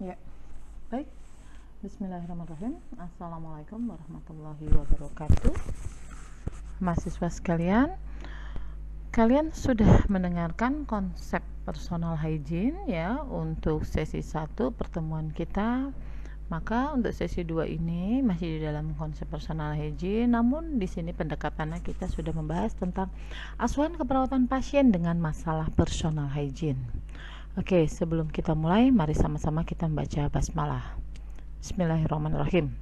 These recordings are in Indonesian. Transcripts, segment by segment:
Ya, baik. Bismillahirrahmanirrahim. Assalamualaikum warahmatullahi wabarakatuh. Mahasiswa sekalian, kalian sudah mendengarkan konsep personal hygiene ya untuk sesi 1 pertemuan kita. Maka untuk sesi 2 ini masih di dalam konsep personal hygiene, namun di sini pendekatannya kita sudah membahas tentang asuhan keperawatan pasien dengan masalah personal hygiene. Oke, sebelum kita mulai, mari sama-sama kita membaca basmalah. Bismillahirrahmanirrahim.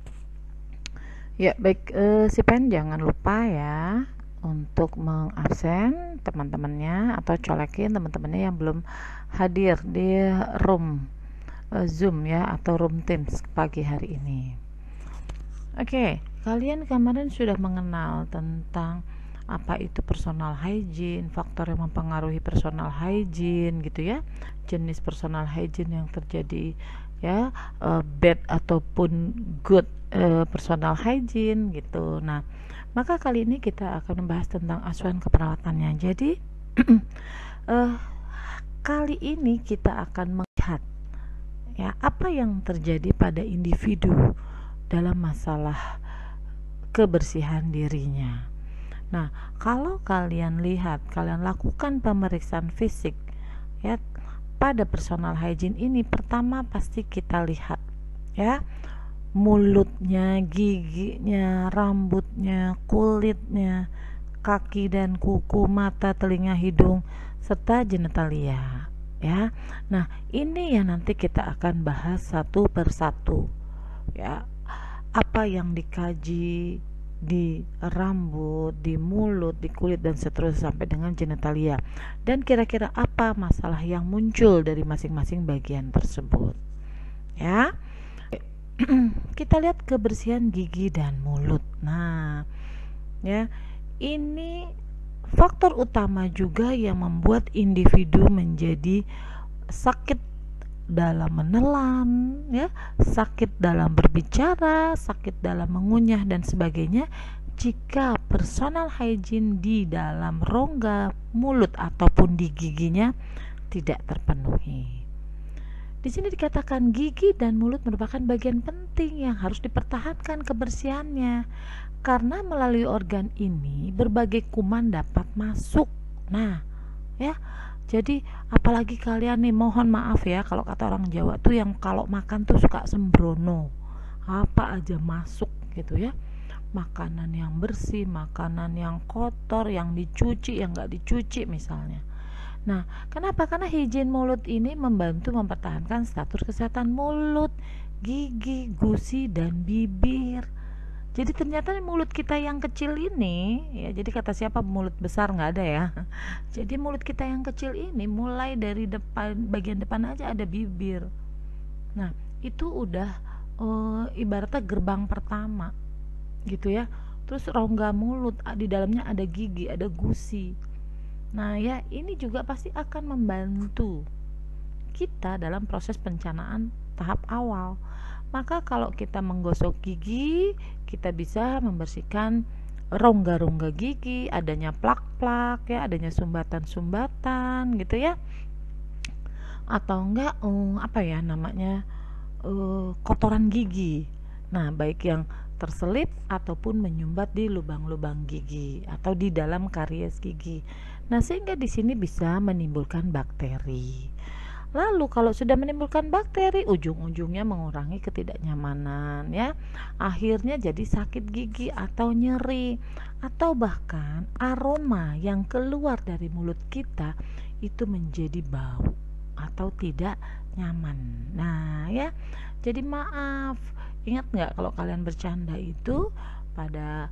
Ya, baik, si pen jangan lupa ya untuk mengabsen teman-temannya atau colekin teman-temannya yang belum hadir di room Zoom ya atau room Teams pagi hari ini. Oke, kalian kemarin sudah mengenal tentang apa itu personal hygiene, faktor yang mempengaruhi personal hygiene gitu ya, jenis personal hygiene yang terjadi ya, bad ataupun good personal hygiene gitu. Nah, maka kali ini kita akan membahas tentang asuhan keperawatannya. Jadi kali ini kita akan melihat ya apa yang terjadi pada individu dalam masalah kebersihan dirinya. Nah, kalau kalian lihat, kalian lakukan pemeriksaan fisik ya pada personal hygiene ini, pertama pasti kita lihat ya mulutnya, giginya, rambutnya, kulitnya, kaki dan kuku, mata, telinga, hidung, serta genitalia ya. Nah, ini yang nanti kita akan bahas satu persatu ya. Apa yang dikaji di rambut, di mulut, di kulit dan seterusnya sampai dengan genitalia, dan kira-kira apa masalah yang muncul dari masing-masing bagian tersebut ya. Kita lihat kebersihan gigi dan mulut. Nah ya, ini faktor utama juga yang membuat individu menjadi sakit dalam menelan ya, sakit dalam berbicara, sakit dalam mengunyah dan sebagainya jika personal hygiene di dalam rongga mulut ataupun di giginya tidak terpenuhi. Di sini dikatakan gigi dan mulut merupakan bagian penting yang harus dipertahankan kebersihannya karena melalui organ ini berbagai kuman dapat masuk. Nah, ya. Jadi apalagi kalian nih, mohon maaf ya kalau kata orang Jawa tuh yang kalau makan tuh suka sembrono, apa aja masuk gitu ya. Makanan yang bersih, makanan yang kotor, yang dicuci, yang nggak dicuci misalnya. Nah, kenapa? Karena higien mulut ini membantu mempertahankan status kesehatan mulut, gigi, gusi, dan bibir. Jadi ternyata mulut kita yang kecil ini ya, jadi kata siapa mulut besar nggak ada ya. Jadi mulut kita yang kecil ini mulai dari depan, bagian depan aja ada bibir. Nah, itu udah ibaratnya gerbang pertama gitu ya. Terus rongga mulut, di dalamnya ada gigi, ada gusi. Nah ya, ini juga pasti akan membantu kita dalam proses pencernaan tahap awal. Maka kalau kita menggosok gigi, kita bisa membersihkan rongga-rongga gigi, adanya plak-plak ya, adanya sumbatan-sumbatan gitu ya. Atau enggak apa ya namanya, kotoran gigi. Nah, baik yang terselip ataupun menyumbat di lubang-lubang gigi atau di dalam karies gigi. Nah, sehingga di sini bisa menimbulkan bakteri. Lalu kalau sudah menimbulkan bakteri, ujung-ujungnya mengurangi ketidaknyamanan ya. Akhirnya jadi sakit gigi atau nyeri, atau bahkan aroma yang keluar dari mulut kita itu menjadi bau atau tidak nyaman. Nah ya, jadi maaf, ingat nggak kalau kalian bercanda itu pada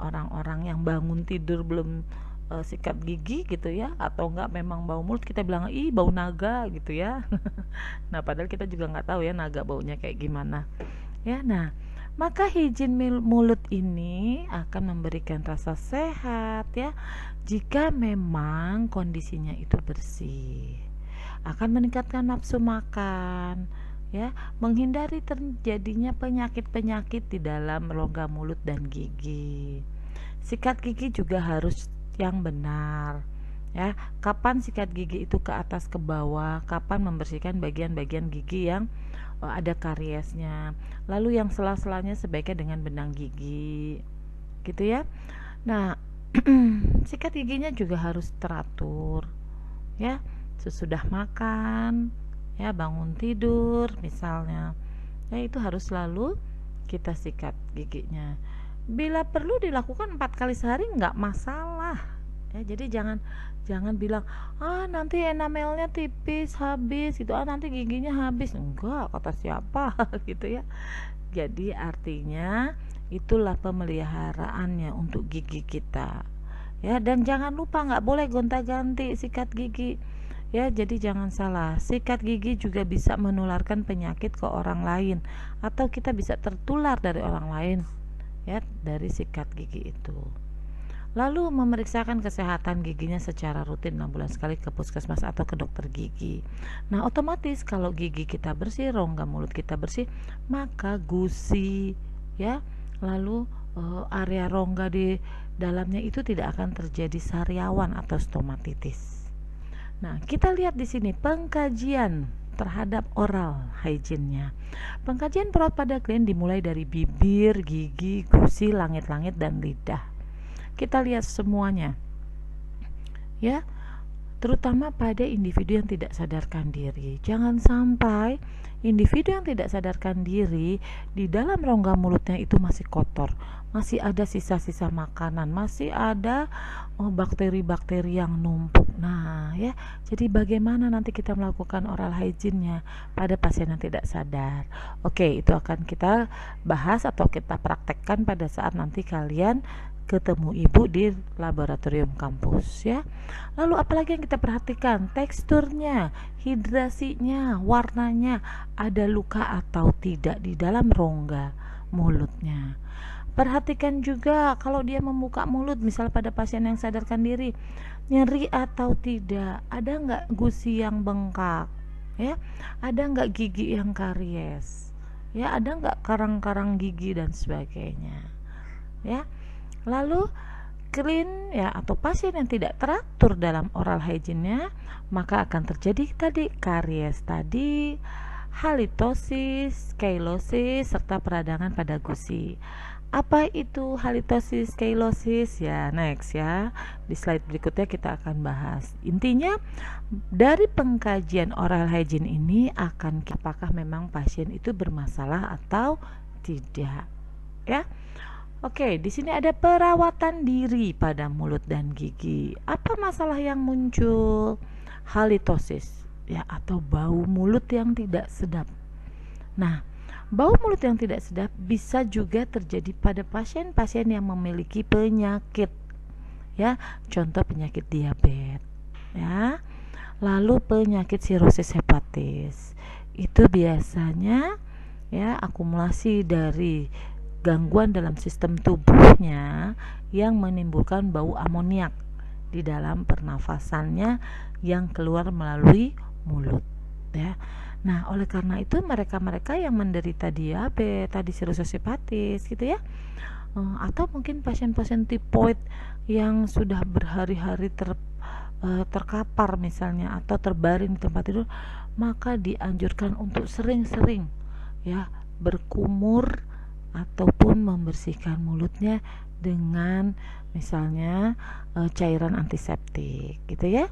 orang-orang yang bangun tidur belum sikat gigi gitu ya, atau enggak memang bau mulut, kita bilang ih bau naga gitu ya. Nah, padahal kita juga nggak tahu ya naga baunya kayak gimana ya. Nah, maka higien mulut ini akan memberikan rasa sehat ya jika memang kondisinya itu bersih, akan meningkatkan nafsu makan ya, menghindari terjadinya penyakit-penyakit di dalam rongga mulut dan gigi. Sikat gigi juga harus yang benar Ya, kapan sikat gigi itu ke atas ke bawah, kapan membersihkan bagian-bagian gigi yang ada kariesnya. Lalu yang sela-selanya sebaiknya dengan benang gigi. Gitu ya. Nah, sikat giginya juga harus teratur. Ya, sesudah makan, ya bangun tidur misalnya. Ya, itu harus selalu kita sikat giginya. Bila perlu dilakukan 4 kali sehari nggak masalah. Ya, jadi jangan bilang nanti enamelnya tipis habis gitu, nanti giginya habis. Enggak, kata siapa gitu ya. Jadi artinya itulah pemeliharaannya untuk gigi kita. Ya, dan jangan lupa nggak boleh gonta-ganti sikat gigi. Ya, jadi jangan salah, sikat gigi juga bisa menularkan penyakit ke orang lain atau kita bisa tertular dari orang lain ya dari sikat gigi itu. Lalu memeriksakan kesehatan giginya secara rutin 6 bulan sekali ke puskesmas atau ke dokter gigi. Nah, otomatis kalau gigi kita bersih, rongga mulut kita bersih, maka gusi ya, lalu area rongga di dalamnya itu tidak akan terjadi sariawan atau stomatitis. Nah, kita lihat di sini pengkajian terhadap oral hygiene-nya. Pengkajian perawat pada klien dimulai dari bibir, gigi, gusi, langit-langit, dan lidah. Kita lihat semuanya. Ya, terutama pada individu yang tidak sadarkan diri. Jangan sampai individu yang tidak sadarkan diri di dalam rongga mulutnya itu masih kotor, masih ada sisa-sisa makanan, masih ada bakteri-bakteri yang numpuk. Nah, ya, jadi bagaimana nanti kita melakukan oral hygiene-nya pada pasien yang tidak sadar? Oke, itu akan kita bahas atau kita praktekkan pada saat nanti kalian ketemu ibu di laboratorium kampus ya. Lalu apalagi yang kita perhatikan? Teksturnya, hidrasinya, warnanya, ada luka atau tidak di dalam rongga mulutnya. Perhatikan juga kalau dia membuka mulut, misal pada pasien yang sadarkan diri, nyeri atau tidak, ada nggak gusi yang bengkak, ya, ada nggak gigi yang karies, ya, ada nggak karang-karang gigi dan sebagainya, ya. Lalu klien ya atau pasien yang tidak teratur dalam oral hygiene-nya, maka akan terjadi tadi karies tadi, halitosis, skylosis, serta peradangan pada gusi. Apa itu halitosis, skylosis? Ya, next ya. Di slide berikutnya kita akan bahas. Intinya dari pengkajian oral hygiene ini akan apakah memang pasien itu bermasalah atau tidak, ya. Oke, di sini ada perawatan diri pada mulut dan gigi. Apa masalah yang muncul? Halitosis, ya, atau bau mulut yang tidak sedap. Nah, bau mulut yang tidak sedap bisa juga terjadi pada pasien-pasien yang memiliki penyakit, ya, contoh penyakit diabetes, ya. Lalu penyakit sirosis hepatis. Itu biasanya ya akumulasi dari gangguan dalam sistem tubuhnya yang menimbulkan bau amoniak di dalam pernafasannya yang keluar melalui mulut ya. Nah, oleh karena itu mereka-mereka yang menderita diabetes, tadi sirosis hepatis gitu ya, atau mungkin pasien-pasien tipoid yang sudah berhari-hari terkapar misalnya atau terbaring di tempat tidur, maka dianjurkan untuk sering-sering ya berkumur ataupun membersihkan mulutnya dengan misalnya cairan antiseptik gitu ya.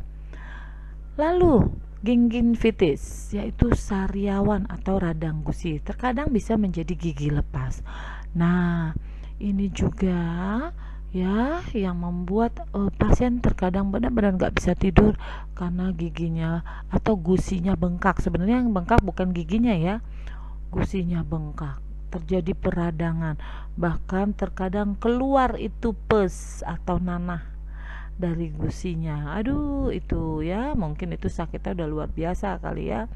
Lalu gingivitis yaitu sariawan atau radang gusi, terkadang bisa menjadi gigi lepas. Nah, ini juga ya yang membuat pasien terkadang benar-benar nggak bisa tidur karena giginya atau gusinya bengkak. Sebenarnya yang bengkak bukan giginya ya, gusinya bengkak, terjadi peradangan, bahkan terkadang keluar itu pus atau nanah dari gusinya. Aduh, itu ya mungkin itu sakitnya udah luar biasa kali ya.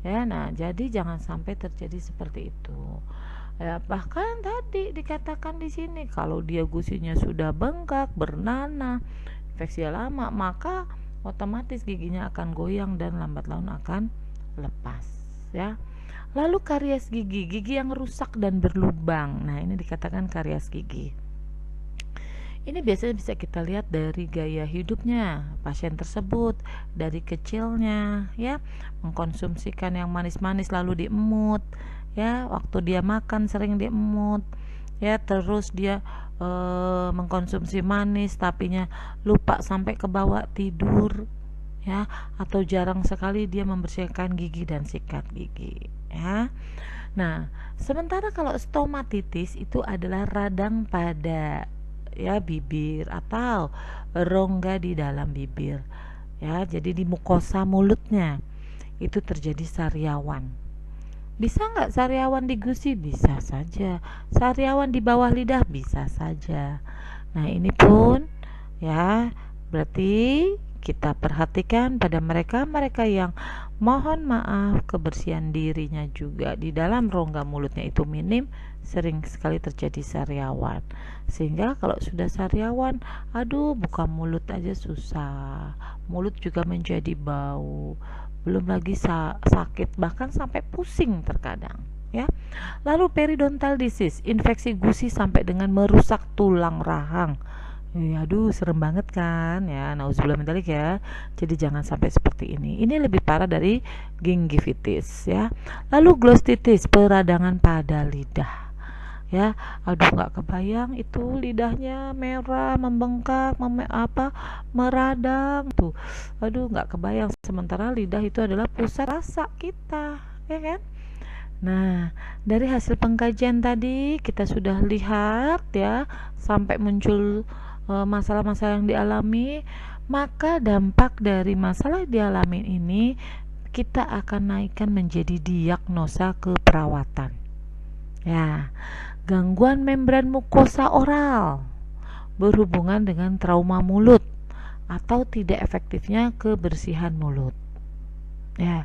Ya, nah jadi jangan sampai terjadi seperti itu. Ya, bahkan tadi dikatakan di sini kalau dia gusinya sudah bengkak, bernanah, infeksi lama, maka otomatis giginya akan goyang dan lambat laun akan lepas ya. Lalu karies gigi yang rusak dan berlubang. Nah, ini dikatakan karies gigi. Ini biasanya bisa kita lihat dari gaya hidupnya pasien tersebut, dari kecilnya ya, mengkonsumsikan yang manis-manis lalu diemut, ya, waktu dia makan sering diemut, ya, terus dia mengkonsumsi manis tapinya lupa sampai ke bawah tidur, ya, atau jarang sekali dia membersihkan gigi dan sikat gigi, ya. Nah, sementara kalau stomatitis itu adalah radang pada, ya, bibir atau rongga di dalam bibir, ya, jadi di mukosa mulutnya itu terjadi sariawan. Bisa nggak sariawan di gusi? Bisa saja. Sariawan di bawah lidah? Bisa saja. Nah, ini pun, ya, berarti kita perhatikan pada mereka-mereka yang mohon maaf kebersihan dirinya juga di dalam rongga mulutnya itu minim, sering sekali terjadi sariawan. Sehingga kalau sudah sariawan, aduh, buka mulut aja susah. Mulut juga menjadi bau. Belum lagi sakit, bahkan sampai pusing terkadang, ya. Lalu periodontal disease, infeksi gusi sampai dengan merusak tulang rahang. Aduh, serem banget kan, ya. Nauzubillah min dzalik, ya. Jadi jangan sampai seperti ini. Ini lebih parah dari gingivitis, ya. Lalu glossitis, peradangan pada lidah, ya. Aduh, nggak kebayang itu lidahnya merah, membengkak, meradang tuh. Aduh, nggak kebayang, sementara lidah itu adalah pusat rasa kita, ya kan. Nah, dari hasil pengkajian tadi kita sudah lihat, ya, sampai muncul masalah-masalah yang dialami, maka dampak dari masalah yang dialami ini kita akan naikkan menjadi diagnosa keperawatan. Ya, gangguan membran mukosa oral berhubungan dengan trauma mulut atau tidak efektifnya kebersihan mulut. Ya.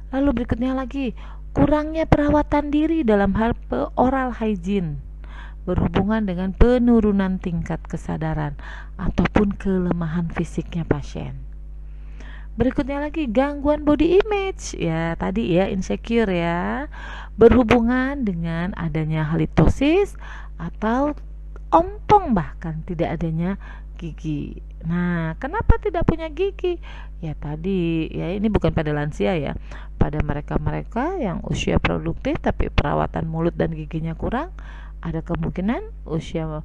Lalu berikutnya lagi, kurangnya perawatan diri dalam hal oral hygiene berhubungan dengan penurunan tingkat kesadaran ataupun kelemahan fisiknya pasien. Berikutnya lagi, gangguan body image, ya, tadi ya, insecure, ya, berhubungan dengan adanya halitosis atau ompong, bahkan tidak adanya gigi. Nah, kenapa tidak punya gigi? Ya tadi, ya, ini bukan pada lansia, ya, pada mereka-mereka yang usia produktif tapi perawatan mulut dan giginya kurang, ada kemungkinan usia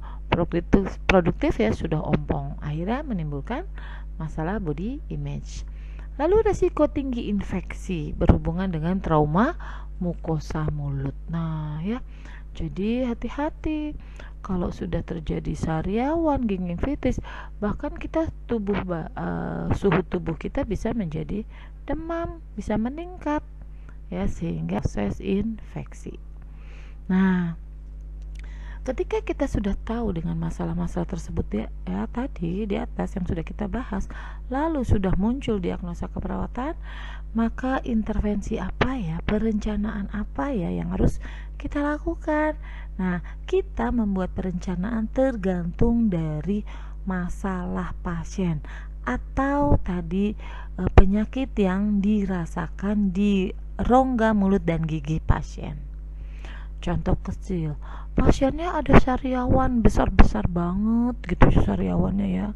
produktif, ya, sudah ompong, akhirnya menimbulkan masalah body image. Lalu resiko tinggi infeksi berhubungan dengan trauma mukosa mulut. Nah, ya, jadi hati-hati kalau sudah terjadi sariawan, gingivitis, bahkan kita suhu tubuh kita bisa menjadi demam, bisa meningkat, ya, sehingga proses infeksi. Nah, ketika kita sudah tahu dengan masalah-masalah tersebut, ya, tadi di atas yang sudah kita bahas, lalu sudah muncul diagnosa keperawatan, maka intervensi apa, ya, perencanaan apa, ya, yang harus kita lakukan. Nah, kita membuat perencanaan tergantung dari masalah pasien atau tadi penyakit yang dirasakan di rongga mulut dan gigi pasien. Contoh kecil, pasiennya ada sariawan besar-besar banget gitu sariawannya, ya,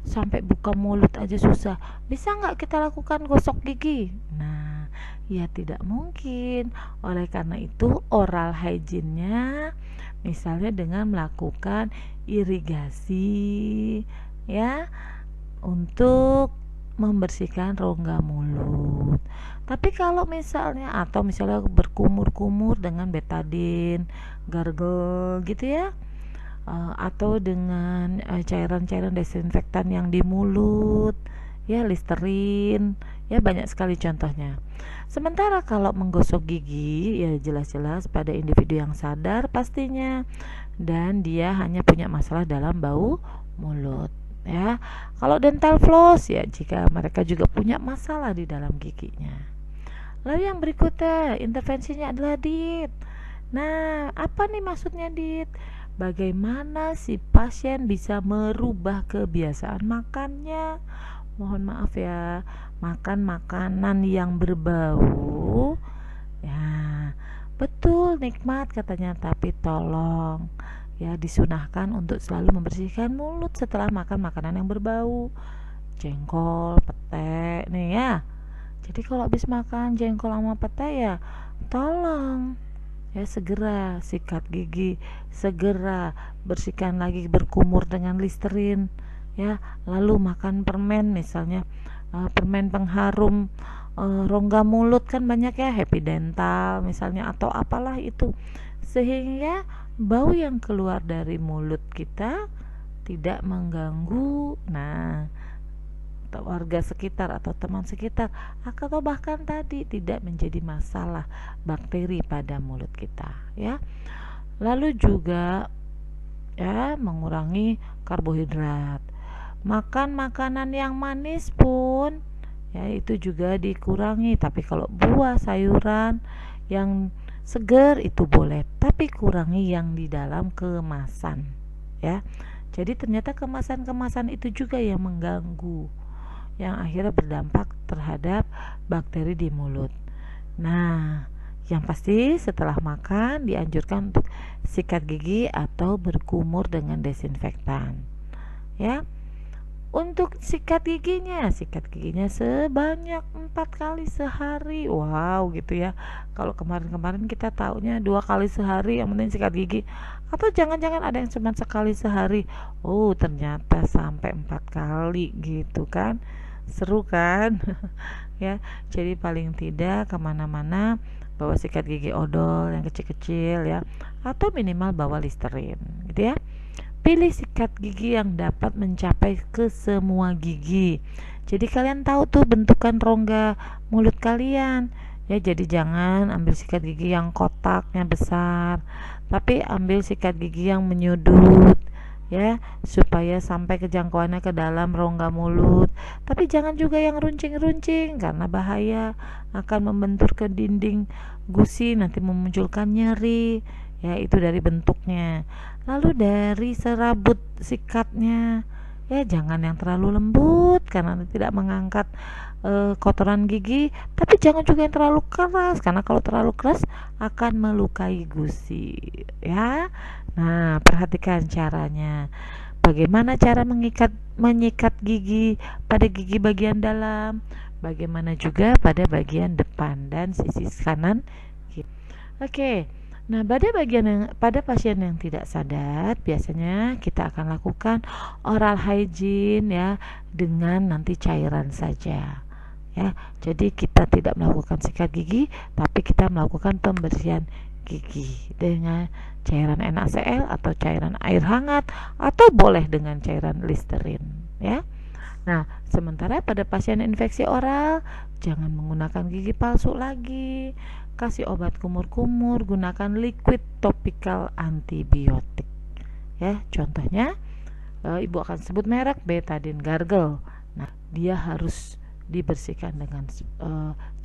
sampai buka mulut aja susah. Bisa nggak kita lakukan gosok gigi? Nah, ya, tidak mungkin. Oleh karena itu oral hygiene-nya misalnya dengan melakukan irigasi, ya, untuk membersihkan rongga mulut. Tapi kalau misalnya berkumur-kumur dengan betadine, gargle gitu, ya, atau dengan cairan-cairan desinfektan yang di mulut, ya, Listerin, ya, banyak sekali contohnya. Sementara kalau menggosok gigi, ya, jelas-jelas pada individu yang sadar pastinya dan dia hanya punya masalah dalam bau mulut, ya. Kalau dental floss, ya, jika mereka juga punya masalah di dalam giginya. Lalu yang berikutnya, intervensinya adalah diet. Nah, apa nih maksudnya diet? Bagaimana si pasien bisa merubah kebiasaan makannya? Mohon maaf, ya, makan makanan yang berbau, ya, betul nikmat katanya, tapi tolong, ya disunahkan untuk selalu membersihkan mulut setelah makan makanan yang berbau, jengkol, pete nih ya. Jadi kalau habis makan jengkol sama pete ya tolong ya segera sikat gigi, segera bersihkan lagi, berkumur dengan Listerin ya. Lalu makan permen misalnya, permen pengharum rongga mulut kan banyak ya, Happy Dental misalnya atau apalah itu, sehingga bau yang keluar dari mulut kita tidak mengganggu warga sekitar atau teman sekitar, atau bahkan tadi tidak menjadi masalah bakteri pada mulut kita ya. Lalu juga ya mengurangi karbohidrat, makan makanan yang manis pun ya itu juga dikurangi. Tapi kalau buah sayuran yang segar itu boleh, tapi kurangi yang di dalam kemasan ya. Jadi ternyata kemasan-kemasan itu juga yang mengganggu, yang akhirnya berdampak terhadap bakteri di mulut. Nah, yang pasti setelah makan dianjurkan untuk sikat gigi atau berkumur dengan desinfektan. Ya. Untuk sikat giginya sebanyak 4 kali sehari. Wow, gitu ya. Kalau kemarin-kemarin kita taunya 2 kali sehari yang penting sikat gigi, atau jangan-jangan ada yang cuma sekali sehari. Oh, ternyata sampai 4 kali gitu kan. Seru kan? Ya, jadi paling tidak kemana-mana bawa sikat gigi odol yang kecil-kecil ya, atau minimal bawa Listerin gitu ya. Pilih sikat gigi yang dapat mencapai ke semua gigi. Jadi kalian tahu tuh bentukan rongga mulut kalian ya. Jadi jangan ambil sikat gigi yang kotaknya besar, tapi ambil sikat gigi yang menyudut ya, supaya sampai kejangkauannya ke dalam rongga mulut. Tapi jangan juga yang runcing-runcing karena bahaya, akan membentur ke dinding gusi, nanti memunculkan nyeri ya, itu dari bentuknya. Lalu dari serabut sikatnya ya, jangan yang terlalu lembut karena tidak mengangkat kotoran gigi, tapi jangan juga yang terlalu keras karena kalau terlalu keras akan melukai gusi ya. Nah, perhatikan caranya. Bagaimana cara menyikat gigi pada gigi bagian dalam, bagaimana juga pada bagian depan dan sisi kanan. Oke. Nah, pada pasien yang tidak sadar, biasanya kita akan lakukan oral hygiene ya, dengan nanti cairan saja. Ya, jadi kita tidak melakukan sikat gigi, tapi kita melakukan pembersihan gigi dengan cairan NaCl atau cairan air hangat, atau boleh dengan cairan Listerin ya. Nah, sementara pada pasien infeksi oral, jangan menggunakan gigi palsu lagi. Kasih obat kumur-kumur, gunakan liquid topikal antibiotik ya. Contohnya ibu akan sebut merek Betadine Gargle. Nah, dia harus dibersihkan dengan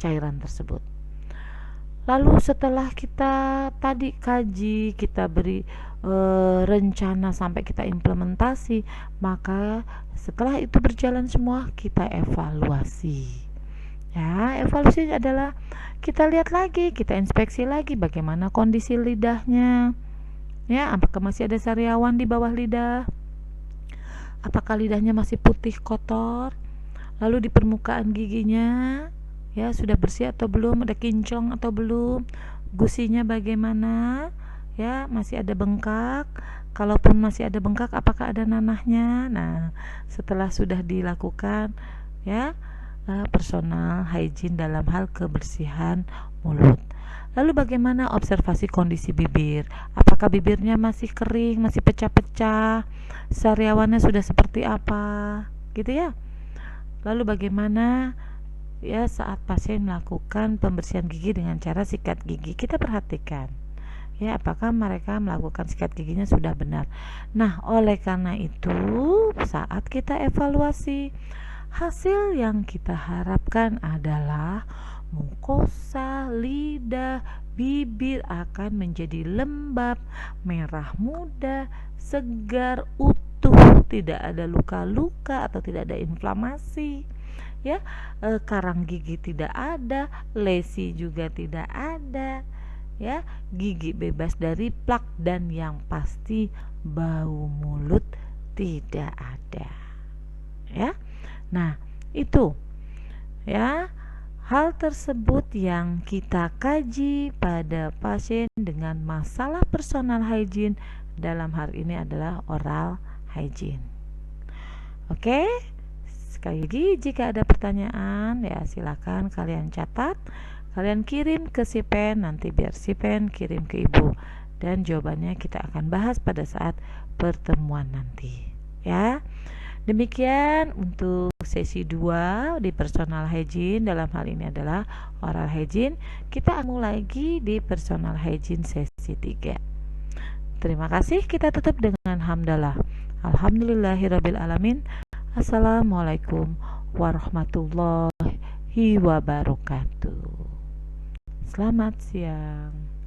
cairan tersebut. Lalu setelah kita tadi kaji, kita beri rencana sampai kita implementasi, maka setelah itu berjalan semua, kita evaluasi ya. Evaluasi adalah kita lihat lagi, kita inspeksi lagi bagaimana kondisi lidahnya ya, apakah masih ada sariawan di bawah lidah, apakah lidahnya masih putih kotor, lalu di permukaan giginya ya sudah bersih atau belum, ada kinclong atau belum, gusinya bagaimana ya, masih ada bengkak, kalaupun masih ada bengkak apakah ada nanahnya. Nah, setelah sudah dilakukan ya personal hygiene dalam hal kebersihan mulut. Lalu bagaimana observasi kondisi bibir, apakah bibirnya masih kering, masih pecah-pecah, sariawannya sudah seperti apa gitu ya. Lalu bagaimana ya saat pasien melakukan pembersihan gigi dengan cara sikat gigi, kita perhatikan ya apakah mereka melakukan sikat giginya sudah benar. Nah, oleh karena itu saat kita evaluasi, hasil yang kita harapkan adalah mukosa, lidah, bibir akan menjadi lembab, merah muda, segar, utuh, tidak ada luka-luka atau tidak ada inflamasi karang gigi tidak ada, lesi juga tidak ada ya, gigi bebas dari plak, dan yang pasti bau mulut tidak ada, ya. Nah, itu ya, hal tersebut yang kita kaji pada pasien dengan masalah personal hygiene. Dalam hal ini adalah oral hygiene. Oke, sekali lagi jika ada pertanyaan ya silakan kalian catat, kalian kirim ke si Pen, nanti biar si Pen kirim ke ibu, dan jawabannya kita akan bahas pada saat pertemuan nanti, ya. Demikian untuk sesi 2 di personal hygiene, dalam hal ini adalah oral hygiene. Kita mulai lagi di personal hygiene sesi 3. Terima kasih, kita tutup dengan hamdalah. Alhamdulillahirabbil alamin. Assalamualaikum warahmatullahi wabarakatuh. Selamat siang.